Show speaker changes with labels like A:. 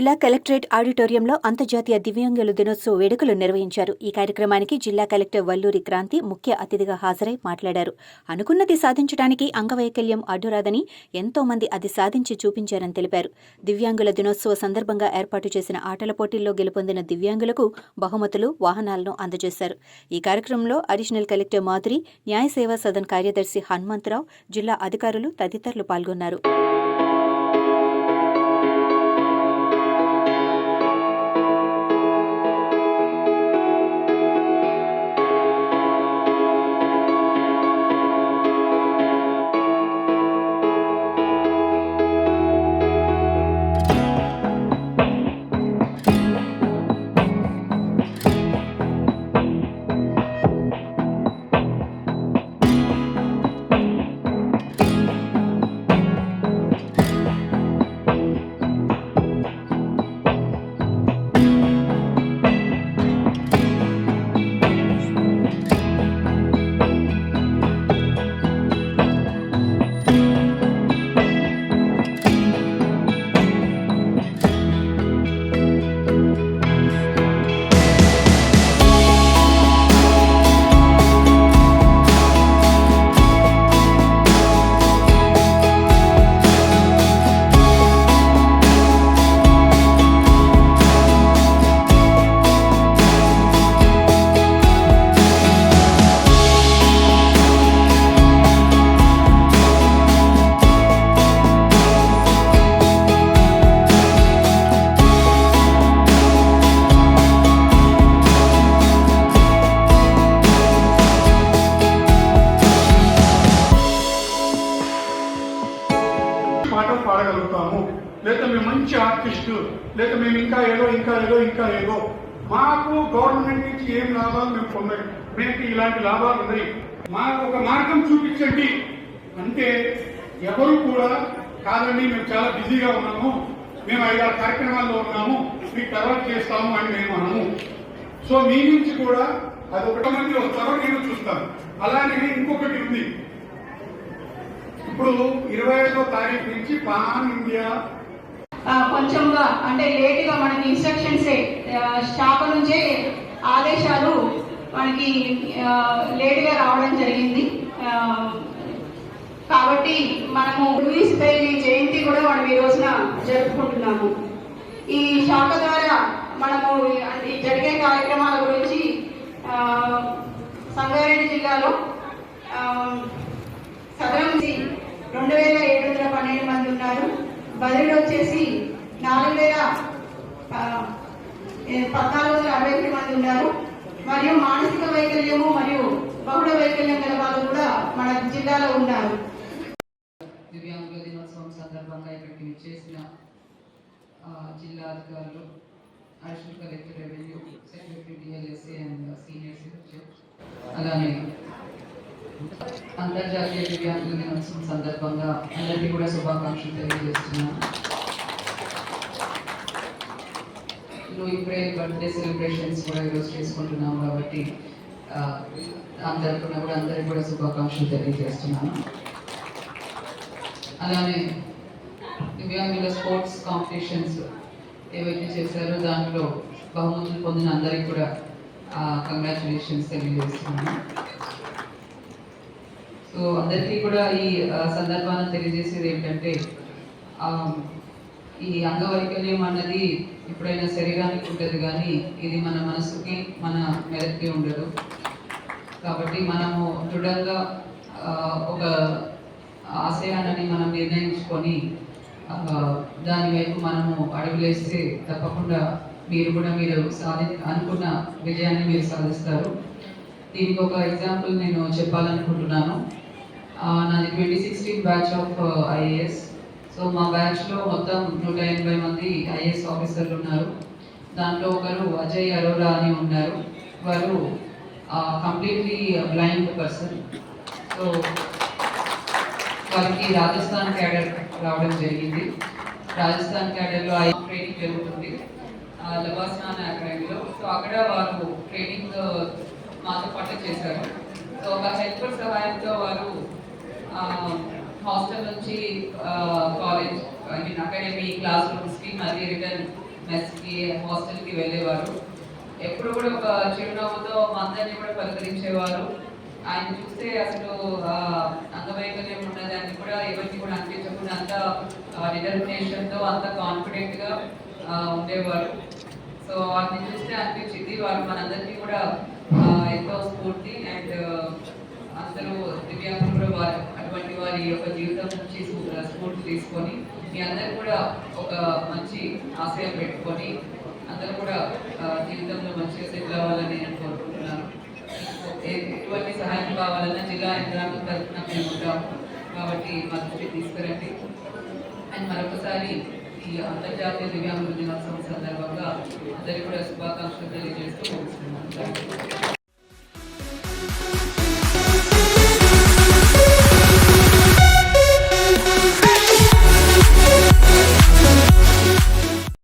A: జిల్లా కలెక్టరేట్ ఆడిటోరియంలో అంతర్జాతీయ దివ్యాంగుల దినోత్సవ వేడుకలు నిర్వహించారు. ఈ కార్యక్రమానికి జిల్లా కలెక్టర్ వల్లూరి క్రాంతి ముఖ్య అతిథిగా హాజరై మాట్లాడారు. అనుకున్నది సాధించడానికి అంగవైకల్యం అడ్డురాదని, ఎంతో మంది అది సాధించి చూపించారని తెలిపారు. దివ్యాంగుల దినోత్సవ సందర్భంగా ఏర్పాటు చేసిన ఆటల పోటీల్లో గెలుపొందిన దివ్యాంగులకు బహుమతులు, వాహనాలను అందజేశారు. ఈ కార్యక్రమంలో అడిషనల్ కలెక్టర్ మాధురి, న్యాయ సేవా సదన్ కార్యదర్శి హనుమంతరావు, జిల్లా అధికారులు తదితరులు పాల్గొన్నారు.
B: పాటలు పాడగలుగుతాము, లేదా మేము మంచి ఆర్టిస్టు, లేదా మేము ఇంకా ఏదో మాకు గవర్నమెంట్ నుంచి ఏం లాభాలు మేము పొందాలి, మేము ఇలాంటి లాభాలు ఉన్నాయి, మాకు ఒక మార్గం చూపించండి అంటే ఎవరు కూడా కాదండి, మేము చాలా బిజీగా ఉన్నాము, మేము 5-6 కార్యక్రమాల్లో ఉన్నాము, మీకు తర్వాత చేస్తాము అని మేము అనము. సో మీ నుంచి కూడా అది 1 మంది వస్తారో నేను చూస్తాను. అలానే ఇంకొకటి ఉంది, ఇప్పుడు 25వ తారీఖు నుంచి పాన్ ఇండియా
C: కొంచెంగా అంటే లేటుగా మనకి ఇన్స్ట్రక్షన్స్ శాఖ నుంచే ఆదేశాలు మనకి లేటుగా రావడం జరిగింది. కాబట్టి మనము లూయిస్ బెయిలీ జయంతి కూడా మనం ఈ రోజున జరుపుకుంటున్నాము. ఈ శాఖ ద్వారా మనము జరిగే కార్యక్రమాల గురించి సంగారెడ్డి జిల్లాలో సదరం 2712 మంది ఉన్నారు. బదిలీలో వచ్చేసి 41,463 మంది ఉన్నారు. మరియు మానసిక వైకల్యము మరియు బహుళ వైకల్యం గల వాళ్ళు కూడా మన జిల్లాలో ఉన్నారు.
D: దివ్యాంగుల దినోత్సవం సందర్భంగా ఇక్కడికి విచ్చేసిన జిల్లా అధికారులు, additional collector revenue, secretary DLSA and senior citizen, అలానే అంతర్జాతీయ దివ్యాంగుల దినోత్సవం సందర్భంగా అందరికీ కూడా శుభాకాంక్షలు తెలియజేస్తున్నాను. లూయి బ్రెయిల్ బర్త్డే సెలబ్రేషన్స్ కూడా ఈరోజు చేసుకుంటున్నాం కాబట్టి అందరికీ కూడా అందరికీ కూడా శుభాకాంక్షలు తెలియజేస్తున్నాను. అలానే దివ్యాంగుల స్పోర్ట్స్ కాంపిటీషన్స్ ఏవైతే చేశారో దాంట్లో బహుమతులు పొందిన అందరికీ కూడా కంగ్రాచులేషన్స్ తెలియజేస్తున్నాను. సో అందరికీ కూడా ఈ సందర్భాన్ని తెలియజేసేది ఏంటంటే, ఈ అంగవైకల్యం అన్నది ఎప్పుడైనా శరీరానికి ఉంటుంది కానీ ఇది మన మనసుకి, మన మెదడుకి ఉండదు. కాబట్టి మనము దృఢంగా ఒక ఆశయాన్ని మనం నిర్ణయించుకొని దాని వైపు మనము అడుగులేస్తే తప్పకుండా మీరు అనుకున్న విజయాన్ని మీరు సాధిస్తారు. దీనికి ఒక ఎగ్జాంపుల్ నేను చెప్పాలనుకుంటున్నాను. నాది 2016 బ్యాచ్ ఆఫ్ ఐఏఎస్. సో మా బ్యాచ్లో మొత్తం 180 మంది ఐఏఎస్ ఆఫీసర్లు ఉన్నారు. దాంట్లో ఒకరు అజయ్ అరోరా అని ఉన్నారు. వారు కంప్లీట్లీ బ్లైండ్ పర్సన్. సో వారికి రాజస్థాన్ క్యాడర్ రావడం జరిగింది. రాజస్థాన్ క్యాడర్లో ట్రైనింగ్ జరుగుతుంది లబాస్నాన్ అకాడమీలో. సో అక్కడ వారు ట్రైనింగ్ మాతో పాటు చేశారు. సో ఒక హెల్పర్ సహాయంతో వారు హాస్టల్ నుంచి కాలేజ్ అకాడమీ క్లాస్ రూమ్స్కి మళ్ళీ రిటర్న్ మెస్కి హాస్టల్కి వెళ్ళేవారు. ఎప్పుడు కూడా ఒక చిరునవ్వుతో మా అందరినీ కూడా పలకరించేవారు. ఆయన చూస్తే అసలు అంగవైకల్యం ఉన్నదాన్ని కూడా ఎవరికి కూడా అనిపించకుండా అంత డిటర్మినేషన్తో అంత కాన్ఫిడెంట్గా ఉండేవారు. సో వాటిని చూస్తే అనిపించింది వారు మనందరికీ కూడా ఎంతో స్ఫూర్తి. అండ్ అందరూ దివ్యాంగులు కూడా వారు అటువంటి వారి యొక్క జీవితం నుంచి స్ఫూర్తి తీసుకొని మీ అందరూ కూడా ఒక మంచి ఆశయం పెట్టుకొని అందరూ కూడా జీవితంలో మంచిగా సెటిల్ అవ్వాలని నేను కోరుకుంటున్నాను. ఎటువంటి సహాయం కావాలన్నా జిల్లా యంత్రాంగం తరఫున మేము ఉంటాము కాబట్టి మా దృష్టికి తీసుకురండి. అండ్ మరొకసారి ఈ అంతర్జాతీయ దివ్యాంగుల దినోత్సవం సందర్భంగా అందరికీ కూడా శుభాకాంక్షలు తెలియజేస్తూ ముగిస్తున్నాను.